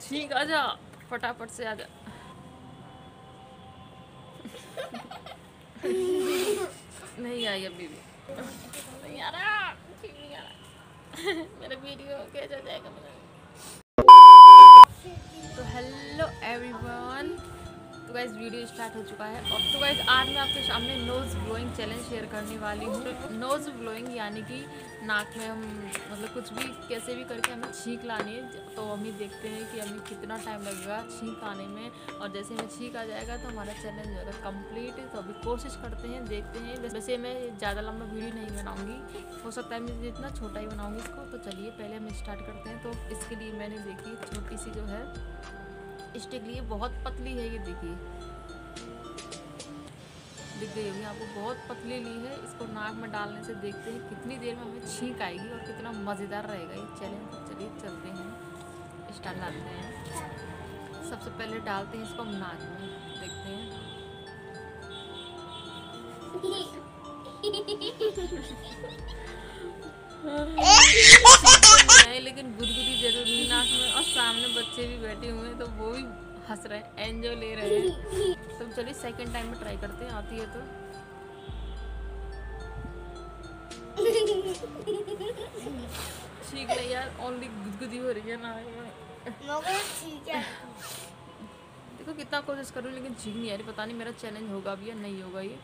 ठीक, आजा फटाफट से आजा। नहीं आई अभी भी, नहीं आ रहा, ठीक नहीं आ रहा। मेरा वीडियो कैसा जाएगा मेरा। तो हेलो एवरीवन, तो गाइस वीडियो स्टार्ट हो चुका है। और तो गाइस आज मैं आपके सामने नोज़ ब्लोइंग चैलेंज शेयर करने वाली हूँ। नोज़ ब्लोइंग यानी कि नाक में हम मतलब कुछ भी कैसे भी करके हमें छींक लानी है। तो हम ही देखते हैं कि हमें कितना टाइम लगेगा छींक आने में, और जैसे हमें छींक आ जाएगा तो हमारा चैलेंज हो जाएगा कंप्लीट। तो अभी कोशिश करते हैं, देखते हैं। वैसे मैं ज़्यादा लंबा वीडियो नहीं बनाऊँगी, हो सकता है मैं जितना छोटा ही बनाऊँगी इसको। तो चलिए पहले हम स्टार्ट करते हैं। तो इसके लिए मैंने देखी छोटी सी जो है स्टिक लिए, बहुत पतली है ये, देखिए दिख गई होगी आपको, बहुत पतली ली है। इसको नाक में डालने से देखते हैं कितनी देर में हमें छींक आएगी और कितना मज़ेदार रहेगा ये चैलेंज। तो चलिए चलते हैं, स्टार्ट डालते हैं। सबसे पहले डालते हैं इसको हम नाक में, देखते हैं। लेकिन गुदगुदी जरूर हुई नाक में, और सामने बच्चे भी बैठे हुए हैं तो वो भी हंस रहे हैं, एंजॉय ले रहे हैं। तो चलिए सेकंड टाइम में ट्राई करते हैं, आती है तो। ठीक नहीं यार, ओनली गुदगुदी हो रही है नाक में। ठीक है। देखो कितना कोशिश करूँ लेकिन ठीक नहीं आ रही। पता नहीं मेरा चैलेंज होगा भी या नहीं होगा ये।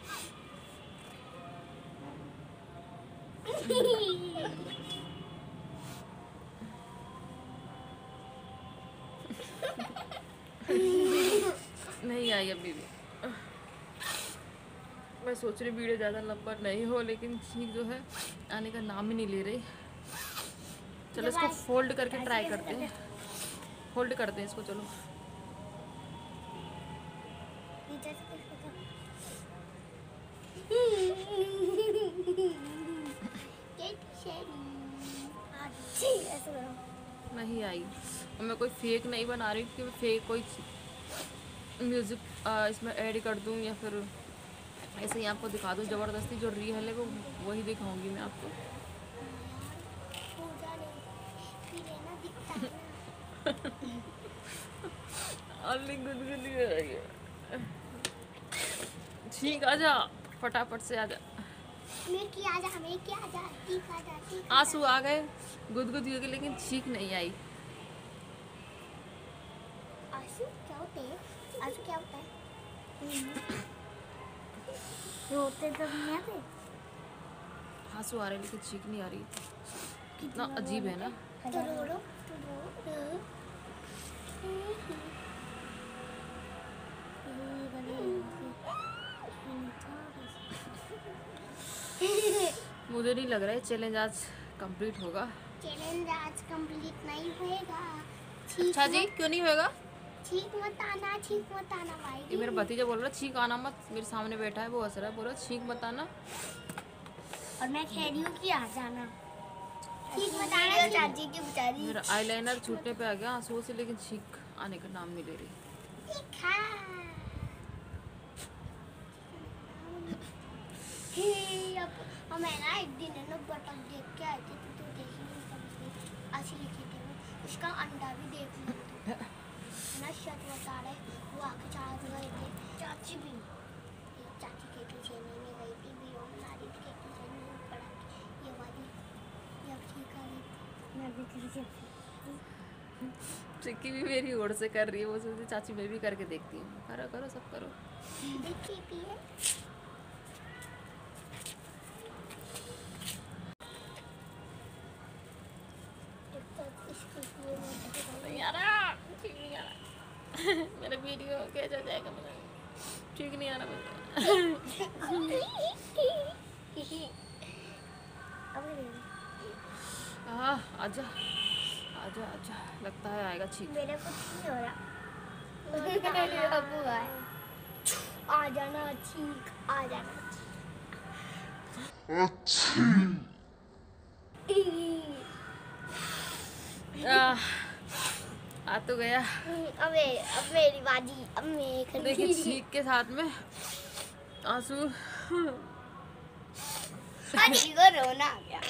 नहीं आई अभी भी। मैं सोच रही वीडियो ज़्यादा लंबा नहीं हो, लेकिन छींक जो है आने का नाम ही नहीं ले रही। चलो इसको फोल्ड करके ट्राई करते हैं, फोल्ड करते हैं इसको। चलो नहीं आई। और मैं कोई फेक नहीं बना रही कि मैं फेक कोई म्यूज़िक इसमें ऐड कर दूं या फिर ऐसे ही आपको दिखा दूं ज़बरदस्ती। जो रियल है वो वही दिखाऊंगी मैं आपको। गुदगुदी हो रही है। ठीक, आजा फटाफट से आजा। आंसू आ गए, गुदगुदी हो गई लेकिन छींक नहीं आई। आंसू क्या होते हैं? आंसू क्या होता है? रोते तब नहीं आते? आंसू आ रहे लेकिन छींक नहीं आ रही। कितना अजीब है ना। मुझे नहीं लग रहा है चैलेंज आज कंप्लीट होगा। चैलेंज आज कंप्लीट नहीं होएगा। अच्छा जी, क्यों नहीं होएगा? छींक मत आना भाई। ये मेरा भतीजा बोल रहा है छींक आना मत। मेरे सामने बैठा है, वो हंस रहा है, बोल रहा है छींक मत आना। और मैं कह रही हूँ कि आ जाना, छींक मत आना। चाची की बेचारी मेरा आईलाइनर छूटने पे आ गया आंसुओं से, लेकिन छींक आने का नाम नहीं ले रही। मैं ना एक दिन है ना बटन देख के आई थी, तो देखी नहीं समझी। अच्छी लिखी थी वो, उसका अंडा भी देख लिया ना। शर्ट बता रहे वो आके चार्ज गए थे। चाची भी, चाची के पीछे नहीं गई थी, भी वो नारी के पीछे नहीं पड़ा। ये वाली ये ठीक आ रही थी। मैं भी ठीक है। चिक्की भी मेरी ओर से कर रही है, वो सोचती चाची मैं भी करके देखती हूँ। करो करो सब करो। देखी भी है। नहीं आ रहा, ठीक नहीं आ रहा। मेरा वीडियो कैसा जाएगा मेरा, ठीक नहीं आ रहा मुझे। आजा आजा आजा, लगता है आएगा छींक। मेरे कुछ नहीं हो रहा। आ जाना छींक, आ जाना। आ तो गया। अब मेरी बाजी, अब मैं देखिए छींक के साथ में आंसू। को रोना आ गया।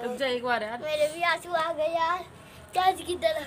रुक जा एक बार यार। मेरे भी आंसू आ गए यार, चाची की तरह।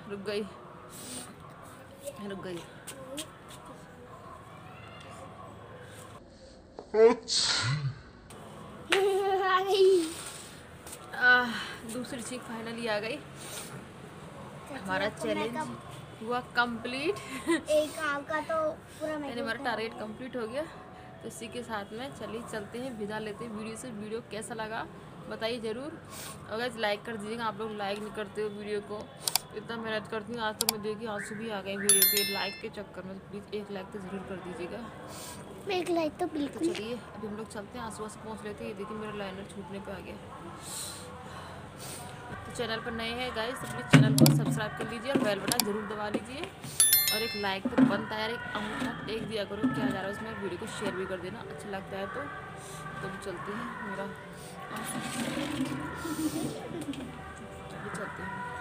रुक गई, रुक गई। आ गई। दूसरी चीज फाइनली आ गई। हमारा तो चैलेंज makeup हुआ कंप्लीट। एक आम का तो पूरा यानी मेकअप हमारा टारगेट कंप्लीट हो गया। तो इसी के साथ में चलिए चलते हैं, विदा लेते हैं वीडियो से। वीडियो कैसा लगा बताइए ज़रूर। अगर लाइक कर दीजिएगा, आप लोग लाइक नहीं करते हो वीडियो को। इतना मेहनत करती हूँ, आज तो मैं देखिए आंसू भी आ गए वीडियो के लाइक के चक्कर में। तो प्लीज़ एक लाइक तो ज़रूर कर दीजिएगा। एक लाइक तो तो बिल्कुल। चलिए अभी हम लोग चलते हैं, आसपास पहुँच लेते हैं। ये देखिए मेरा लाइनर छूटने पे आ गया। तो चैनल पर नए हैं गाइस तो प्लीज़ चैनल को सब्सक्राइब कर लीजिए और बेल बटन ज़रूर दबा लीजिए। और एक लाइक तो बनता है यार, एक अंगूठा टेक दिया करो, क्या जा रहा है उसमें। वीडियो को शेयर भी कर देना अच्छा लगता है तो भी चलते हैं। मेरा चलिए चलते हैं।